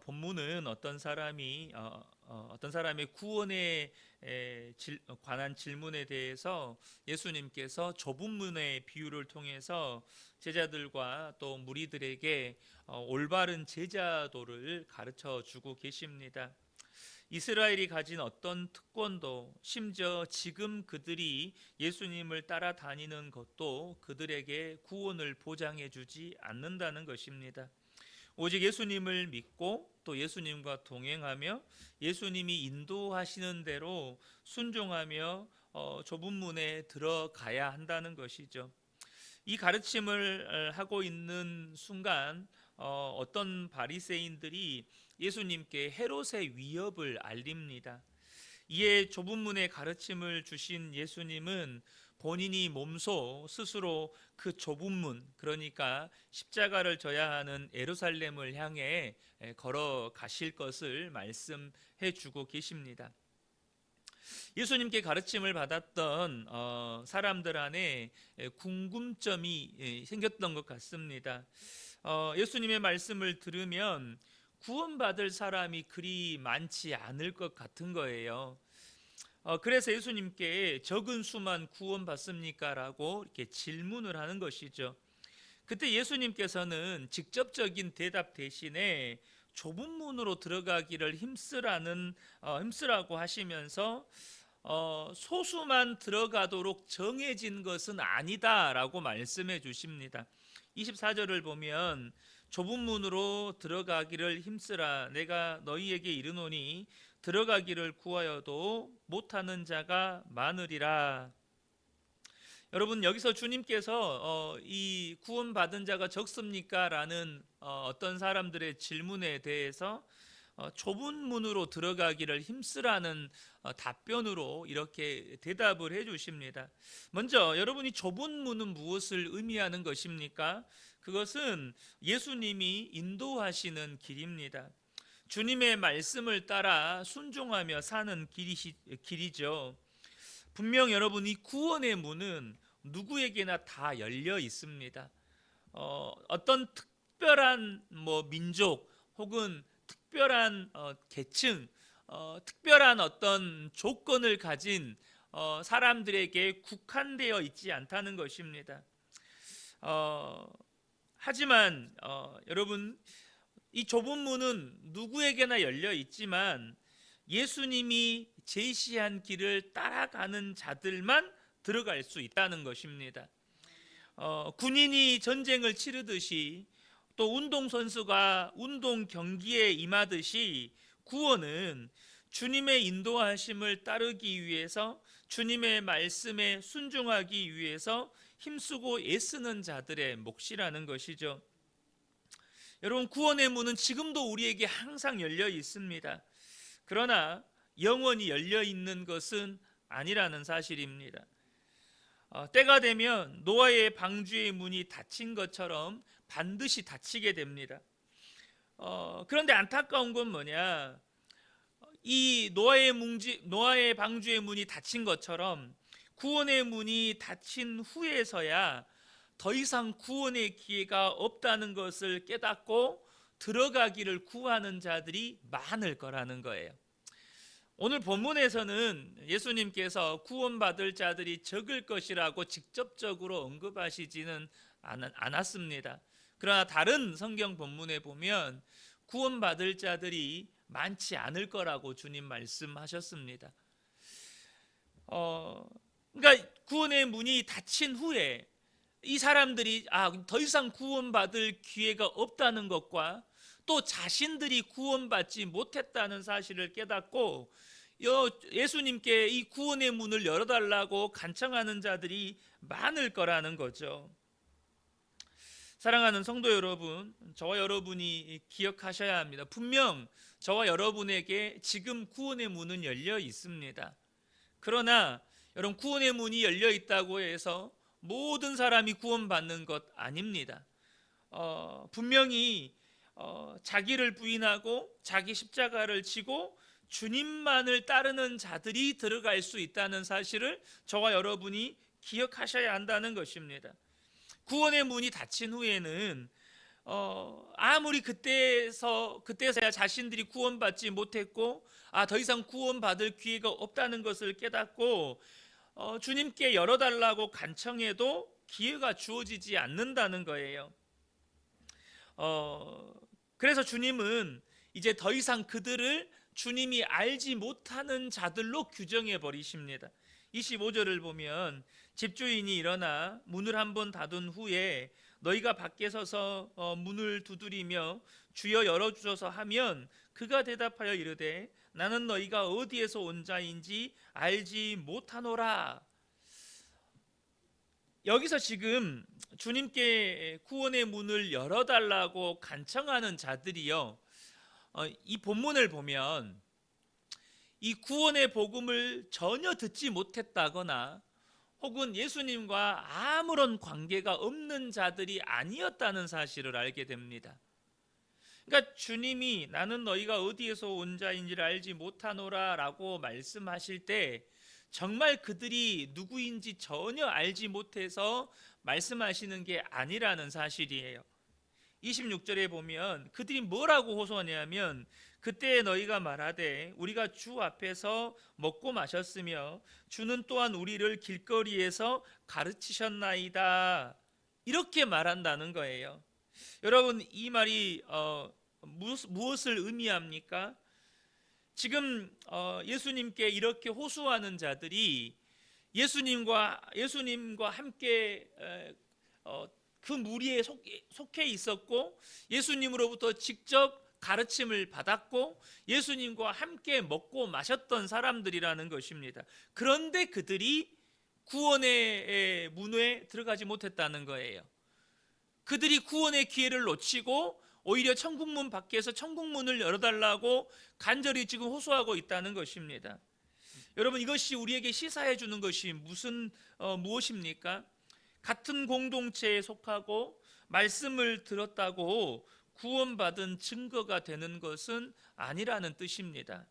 본문은 어떤 사람의 구원에 관한 질문에 대해서 예수님께서 좁은 문의 비유를 통해서 제자들과 또 무리들에게 올바른 제자도를 가르쳐 주고 계십니다. 이스라엘이 가진 어떤 특권도, 심지어 지금 그들이 예수님을 따라다니는 것도 그들에게 구원을 보장해 주지 않는다는 것입니다. 오직 예수님을 믿고 또 예수님과 동행하며 예수님이 인도하시는 대로 순종하며 좁은 문에 들어가야 한다는 것이죠. 이 가르침을 하고 있는 순간 어떤 바리새인들이 예수님께 헤롯의 위협을 알립니다. 이에 좁은 문의 가르침을 주신 예수님은 본인이 몸소 스스로 그 좁은 문, 그러니까 십자가를 져야 하는 예루살렘을 향해 걸어가실 것을 말씀해 주고 계십니다. 예수님께 가르침을 받았던 사람들 안에 궁금점이 생겼던 것 같습니다. 예수님의 말씀을 들으면 구원받을 사람이 그리 많지 않을 것 같은 거예요. 그래서 예수님께 적은 수만 구원받습니까? 라고 이렇게 질문을 하는 것이죠. 그때 예수님께서는 직접적인 대답 대신에 좁은 문으로 들어가기를 힘쓰라고 하시면서 소수만 들어가도록 정해진 것은 아니다라고 말씀해 주십니다. 24절을 보면 좁은 문으로 들어가기를 힘쓰라. 내가 너희에게 이르노니 들어가기를 구하여도 못하는 자가 많으리라. 여러분, 여기서 주님께서 이 구원받은 자가 적습니까? 라는 어떤 사람들의 질문에 대해서 좁은 문으로 들어가기를 힘쓰라는 답변으로 이렇게 대답을 해 주십니다. 먼저 여러분이 좁은 문은 무엇을 의미하는 것입니까? 그것은 예수님이 인도하시는 길입니다. 주님의 말씀을 따라 순종하며 사는 길이죠. 분명 여러분, 이 구원의 문은 누구에게나 다 열려 있습니다. 어떤 특별한 민족 혹은 특별한 계층, 특별한 어떤 조건을 가진 사람들에게 국한되어 있지 않다는 것입니다. 하지만 여러분, 이 좁은 문은 누구에게나 열려 있지만 예수님이 제시한 길을 따라가는 자들만 들어갈 수 있다는 것입니다. 군인이 전쟁을 치르듯이 또 운동선수가 운동 경기에 임하듯이 구원은 주님의 인도하심을 따르기 위해서, 주님의 말씀에 순종하기 위해서 힘쓰고 애쓰는 자들의 몫이라는 것이죠. 여러분, 구원의 문은 지금도 우리에게 항상 열려 있습니다. 그러나 영원히 열려 있는 것은 아니라는 사실입니다. 때가 되면 노아의 방주의 문이 닫힌 것처럼 반드시 닫히게 됩니다. 그런데 안타까운 건 뭐냐? 이 노아의 방주의 문이 닫힌 것처럼 구원의 문이 닫힌 후에서야 더 이상 구원의 기회가 없다는 것을 깨닫고 들어가기를 구하는 자들이 많을 거라는 거예요. 오늘 본문에서는 예수님께서 구원받을 자들이 적을 것이라고 직접적으로 언급하시지는 않았습니다. 그러나 다른 성경 본문에 보면 구원받을 자들이 많지 않을 거라고 주님 말씀하셨습니다. 그러니까 구원의 문이 닫힌 후에 이 사람들이 더 이상 구원받을 기회가 없다는 것과 또 자신들이 구원받지 못했다는 사실을 깨닫고 예수님께 이 구원의 문을 열어달라고 간청하는 자들이 많을 거라는 거죠. 사랑하는 성도 여러분, 저와 여러분이 기억하셔야 합니다. 분명 저와 여러분에게 지금 구원의 문은 열려 있습니다. 그러나 여러분, 구원의 문이 열려 있다고 해서 모든 사람이 구원받는 것 아닙니다. 분명히 자기를 부인하고 자기 십자가를 지고 주님만을 따르는 자들이 들어갈 수 있다는 사실을 저와 여러분이 기억하셔야 한다는 것입니다. 구원의 문이 닫힌 후에는 아무리 그때서야 자신들이 구원받지 못했고 더 이상 구원받을 기회가 없다는 것을 깨닫고 주님께 열어달라고 간청해도 기회가 주어지지 않는다는 거예요. 그래서 주님은 이제 더 이상 그들을 주님이 알지 못하는 자들로 규정해 버리십니다. 25절을 보면 집주인이 일어나 문을 한번 닫은 후에 너희가 밖에 서서 문을 두드리며 주여 열어주소서 하면 그가 대답하여 이르되 나는 너희가 어디에서 온 자인지 알지 못하노라. 여기서 지금 주님께 구원의 문을 열어달라고 간청하는 자들이요, 이 본문을 보면 이 구원의 복음을 전혀 듣지 못했다거나 혹은 예수님과 아무런 관계가 없는 자들이 아니었다는 사실을 알게 됩니다. 그러니까 주님이 나는 너희가 어디에서 온 자인지를 알지 못하노라 라고 말씀하실 때 정말 그들이 누구인지 전혀 알지 못해서 말씀하시는 게 아니라는 사실이에요. 26절에 보면 그들이 뭐라고 호소하냐면 그때 너희가 말하되 우리가 주 앞에서 먹고 마셨으며 주는 또한 우리를 길거리에서 가르치셨나이다, 이렇게 말한다는 거예요. 여러분, 이 말이 무엇을 의미합니까? 지금 예수님께 이렇게 호소하는 자들이 예수님과 함께 그 무리에 속해 있었고 예수님으로부터 직접 가르침을 받았고 예수님과 함께 먹고 마셨던 사람들이라는 것입니다. 그런데 그들이 구원의 문에 들어가지 못했다는 거예요. 그들이 구원의 기회를 놓치고 오히려 천국문 밖에서 천국문을 열어달라고 간절히 지금 호소하고 있다는 것입니다. 여러분, 이것이 우리에게 시사해 주는 것이 무엇입니까? 같은 공동체에 속하고 말씀을 들었다고 구원받은 증거가 되는 것은 아니라는 뜻입니다.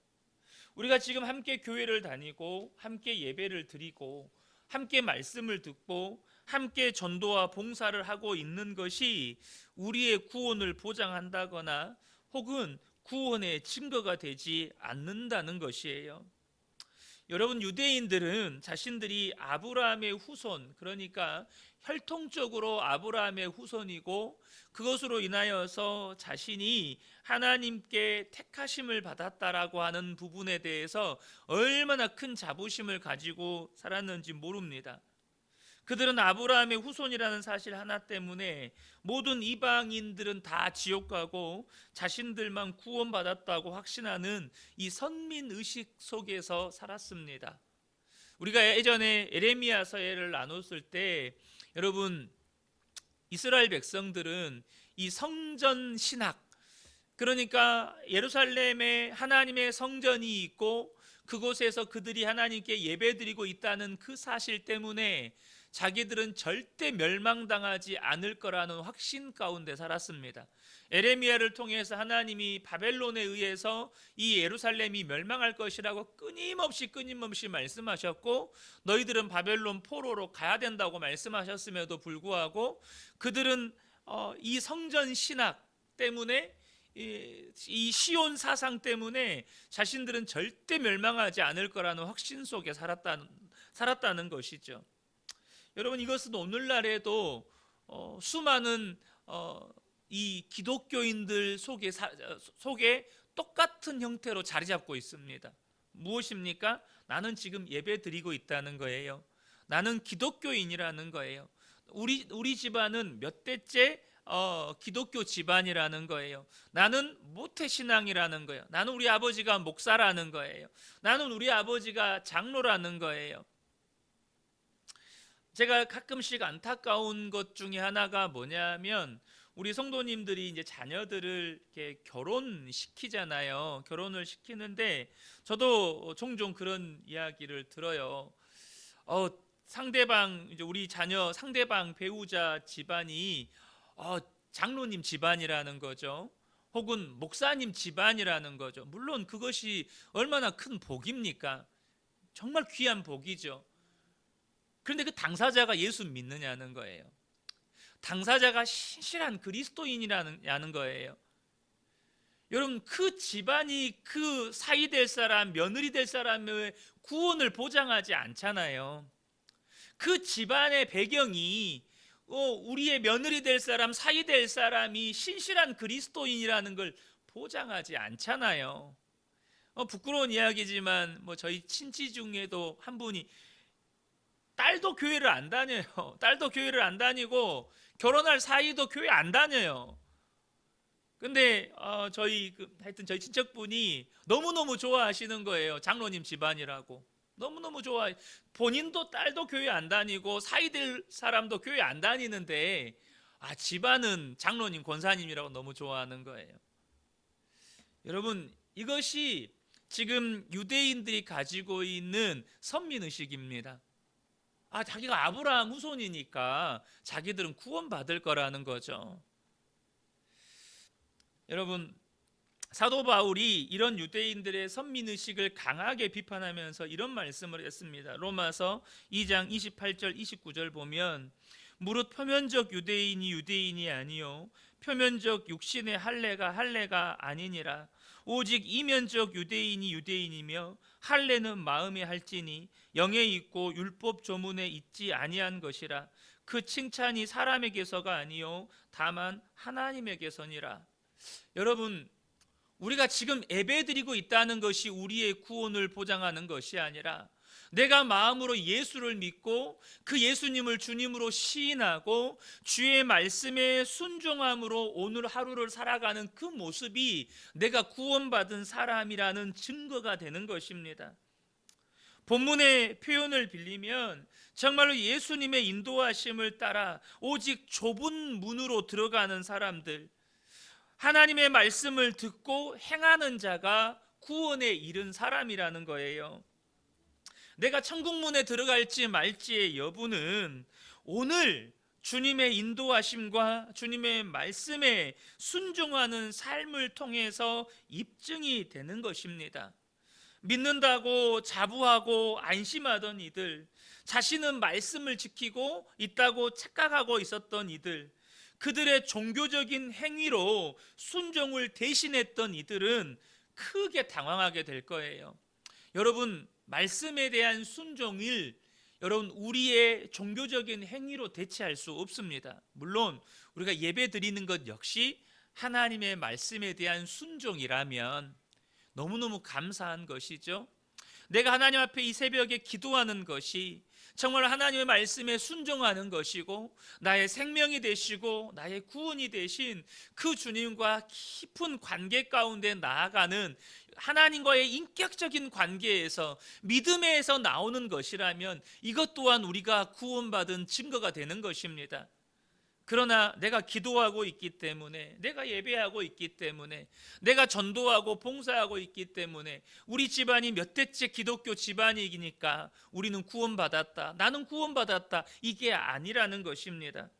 우리가 지금 함께 교회를 다니고 함께 예배를 드리고 함께 말씀을 듣고 함께 전도와 봉사를 하고 있는 것이 우리의 구원을 보장한다거나 혹은 구원의 증거가 되지 않는다는 것이에요. 여러분, 유대인들은 자신들이 아브라함의 후손, 그러니까 혈통적으로 아브라함의 후손이고 그것으로 인하여서 자신이 하나님께 택하심을 받았다라고 하는 부분에 대해서 얼마나 큰 자부심을 가지고 살았는지 모릅니다. 그들은 아브라함의 후손이라는 사실 하나 때문에 모든 이방인들은 다 지옥 가고 자신들만 구원받았다고 확신하는 이 선민의식 속에서 살았습니다. 우리가 예전에 에레미야서를 나눴을 때 여러분, 이스라엘 백성들은 이 성전 신학, 그러니까 예루살렘에 하나님의 성전이 있고 그곳에서 그들이 하나님께 예배드리고 있다는 그 사실 때문에 자기들은 절대 멸망당하지 않을 거라는 확신 가운데 살았습니다. 에레미야를 통해서 하나님이 바벨론에 의해서 이 예루살렘이 멸망할 것이라고 끊임없이 말씀하셨고 너희들은 바벨론 포로로 가야 된다고 말씀하셨음에도 불구하고 그들은 이 성전 신학 때문에 이 시온 사상 때문에 자신들은 절대 멸망하지 않을 거라는 확신 속에 살았다는 것이죠. 여러분, 이것은 오늘날에도 수많은 이 기독교인들 속에 똑같은 형태로 자리 잡고 있습니다. 무엇입니까? 나는 지금 예배 드리고 있다는 거예요. 나는 기독교인이라는 거예요. 우리 집안은 몇 대째 기독교 집안이라는 거예요. 나는 모태신앙이라는 거예요. 나는 우리 아버지가 목사라는 거예요. 나는 우리 아버지가 장로라는 거예요. 제가 가끔씩 안타까운 것 중에 하나가 뭐냐면 우리 성도님들이 이제 자녀들을 이렇게 결혼시키잖아요. 결혼을 시키는데 저도 종종 그런 이야기를 들어요. 상대방, 이제 우리 자녀 상대방 배우자 집안이 장로님 집안이라는 거죠. 혹은 목사님 집안이라는 거죠. 물론 그것이 얼마나 큰 복입니까? 정말 귀한 복이죠. 그런데 그 당사자가 예수 믿느냐는 거예요. 당사자가 신실한 그리스도인이라는 거예요. 여러분, 그 집안이 그 사위 될 사람, 며느리 될 사람의 구원을 보장하지 않잖아요. 그 집안의 배경이 우리의 며느리 될 사람, 사위 될 사람이 신실한 그리스도인이라는 걸 보장하지 않잖아요. 부끄러운 이야기지만 저희 친지 중에도 한 분이 딸도 교회를 안 다녀요. 딸도 교회를 안 다니고 결혼할 사이도 교회 안 다녀요. 근데 하여튼 저희 친척분이 너무너무 좋아하시는 거예요. 장로님 집안이라고. 너무너무 좋아해. 본인도 딸도 교회 안 다니고 사이될 사람도 교회 안 다니는데 집안은 장로님, 권사님이라고 너무 좋아하는 거예요. 여러분, 이것이 지금 유대인들이 가지고 있는 선민의식입니다. 자기가 아브라함 후손이니까 자기들은 구원받을 거라는 거죠. 여러분, 사도 바울이 이런 유대인들의 선민의식을 강하게 비판하면서 이런 말씀을 했습니다. 로마서 2장 28절 29절 보면 무릇 표면적 유대인이 유대인이 아니요 표면적 육신의 할례가 아니니라. 오직 이면적 유대인이 유대인이며 할례는 마음에 할지니 영에 있고 율법 조문에 있지 아니한 것이라. 그 칭찬이 사람에게서가 아니요 다만 하나님에게서니라. 여러분, 우리가 지금 예배드리고 있다는 것이 우리의 구원을 보장하는 것이 아니라 내가 마음으로 예수를 믿고 그 예수님을 주님으로 시인하고 주의 말씀에 순종함으로 오늘 하루를 살아가는 그 모습이 내가 구원받은 사람이라는 증거가 되는 것입니다. 본문의 표현을 빌리면 정말로 예수님의 인도하심을 따라 오직 좁은 문으로 들어가는 사람들, 하나님의 말씀을 듣고 행하는 자가 구원에 이른 사람이라는 거예요. 내가 천국문에 들어갈지 말지의 여부는 오늘 주님의 인도하심과 주님의 말씀에 순종하는 삶을 통해서 입증이 되는 것입니다. 믿는다고 자부하고 안심하던 이들, 자신은 말씀을 지키고 있다고 착각하고 있었던 이들, 그들의 종교적인 행위로 순종을 대신했던 이들은 크게 당황하게 될 거예요. 여러분, 말씀에 대한 순종을 여러분 우리의 종교적인 행위로 대체할 수 없습니다. 물론 우리가 예배 드리는 것 역시 하나님의 말씀에 대한 순종이라면 너무너무 감사한 것이죠. 내가 하나님 앞에 이 새벽에 기도하는 것이 정말 하나님의 말씀에 순종하는 것이고 나의 생명이 되시고 나의 구원이 되신 그 주님과 깊은 관계 가운데 나아가는 하나님과의 인격적인 관계에서 믿음에서 나오는 것이라면 이것 또한 우리가 구원받은 증거가 되는 것입니다. 그러나 내가 기도하고 있기 때문에, 내가 예배하고 있기 때문에, 내가 전도하고 봉사하고 있기 때문에 우리 집안이 몇 대째 기독교 집안이니까 우리는 구원받았다, 나는 구원받았다, 이게 아니라는 것입니다.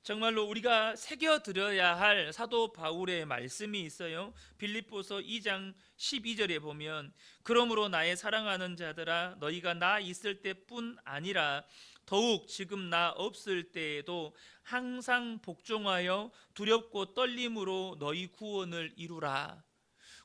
정말로 우리가 새겨들어야 할 사도 바울의 말씀이 있어요. 빌립보서 2장 12절에 보면 그러므로 나의 사랑하는 자들아 너희가 나 있을 때뿐 아니라 더욱 지금 나 없을 때에도 항상 복종하여 두렵고 떨림으로 너희 구원을 이루라.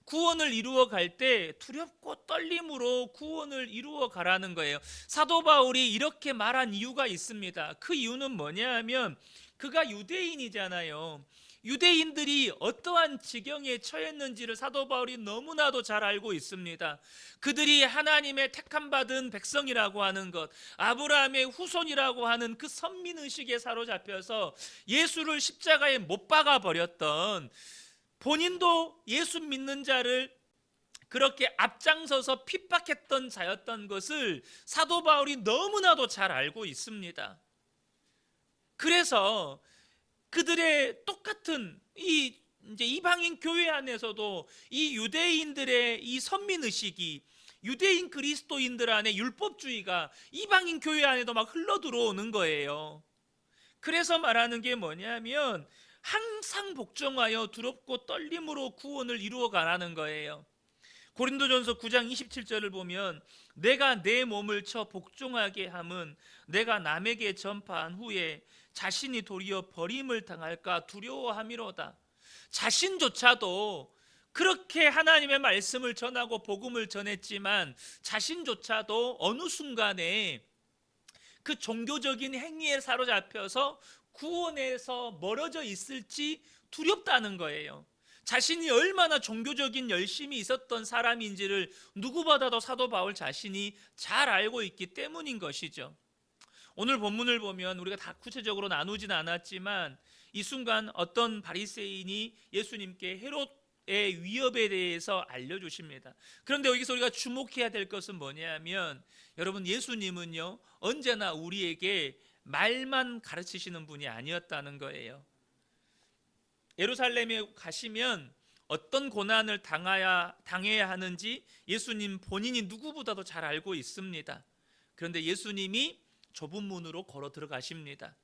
구원을 이루어 갈 때 두렵고 떨림으로 구원을 이루어 가라는 거예요. 사도 바울이 이렇게 말한 이유가 있습니다. 그 이유는 뭐냐 하면 그가 유대인이잖아요. 유대인들이 어떠한 지경에 처했는지를 사도 바울이 너무나도 잘 알고 있습니다. 그들이 하나님의 택함 받은 백성이라고 하는 것, 아브라함의 후손이라고 하는 그 선민의식에 사로잡혀서 예수를 십자가에 못 박아 버렸던, 본인도 예수 믿는 자를 그렇게 앞장서서 핍박했던 자였던 것을 사도 바울이 너무나도 잘 알고 있습니다. 그래서 그들의 똑같은 이제 이방인 교회 안에서도 이 유대인들의 이 선민의식이, 유대인 그리스도인들 안에 율법주의가 이방인 교회 안에도 막 흘러 들어오는 거예요. 그래서 말하는 게 뭐냐면 항상 복종하여 두렵고 떨림으로 구원을 이루어 가라는 거예요. 고린도전서 9장 27절을 보면 내가 내 몸을 쳐 복종하게 함은 내가 남에게 전파한 후에 자신이 도리어 버림을 당할까 두려워함이로다. 자신조차도 그렇게 하나님의 말씀을 전하고 복음을 전했지만 자신조차도 어느 순간에 그 종교적인 행위에 사로잡혀서 구원에서 멀어져 있을지 두렵다는 거예요. 자신이 얼마나 종교적인 열심이 있었던 사람인지를 누구보다도 사도 바울 자신이 잘 알고 있기 때문인 것이죠. 오늘 본문을 보면 우리가 다 구체적으로 나누진 않았지만 이 순간 어떤 바리새인이 예수님께 헤롯의 위협에 대해서 알려주십니다. 그런데 여기서 우리가 주목해야 될 것은 뭐냐면, 여러분, 예수님은요 언제나 우리에게 말만 가르치시는 분이 아니었다는 거예요. 예루살렘에 가시면 어떤 고난을 당해야 하는지 예수님 본인이 누구보다도 잘 알고 있습니다. 그런데 예수님이 좁은 문으로 걸어 들어가십니다.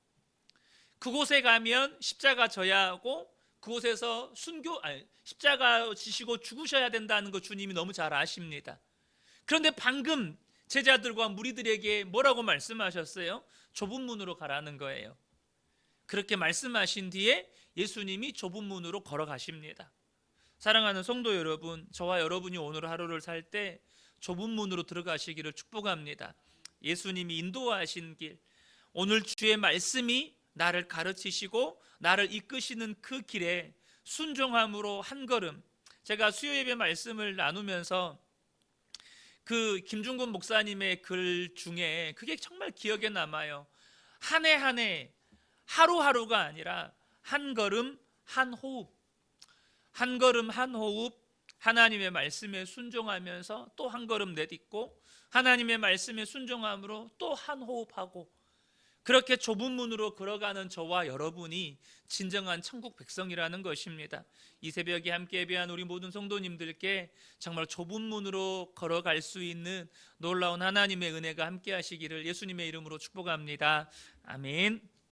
그곳에 가면 십자가 져야 하고 그곳에서 십자가 지시고 죽으셔야 된다는 거 주님이 너무 잘 아십니다. 그런데 방금 제자들과 무리들에게 뭐라고 말씀하셨어요? 좁은 문으로 가라는 거예요. 그렇게 말씀하신 뒤에 예수님이 좁은 문으로 걸어가십니다. 사랑하는 성도 여러분, 저와 여러분이 오늘 하루를 살 때 좁은 문으로 들어가시기를 축복합니다. 예수님이 인도하신 길, 오늘 주의 말씀이 나를 가르치시고 나를 이끄시는 그 길에 순종함으로 한 걸음. 제가 수요예배 말씀을 나누면서 그 김중근 목사님의 글 중에 그게 정말 기억에 남아요. 한 해 한 해, 하루하루가 아니라 한 걸음 한 호흡, 한 걸음 한 호흡, 하나님의 말씀에 순종하면서 또 한 걸음 내딛고 하나님의 말씀에 순종함으로 또 한 호흡하고, 그렇게 좁은 문으로 걸어가는 저와 여러분이 진정한 천국 백성이라는 것입니다. 이 새벽에 함께 예배한 우리 모든 성도님들께 정말 좁은 문으로 걸어갈 수 있는 놀라운 하나님의 은혜가 함께 하시기를 예수님의 이름으로 축복합니다. 아멘.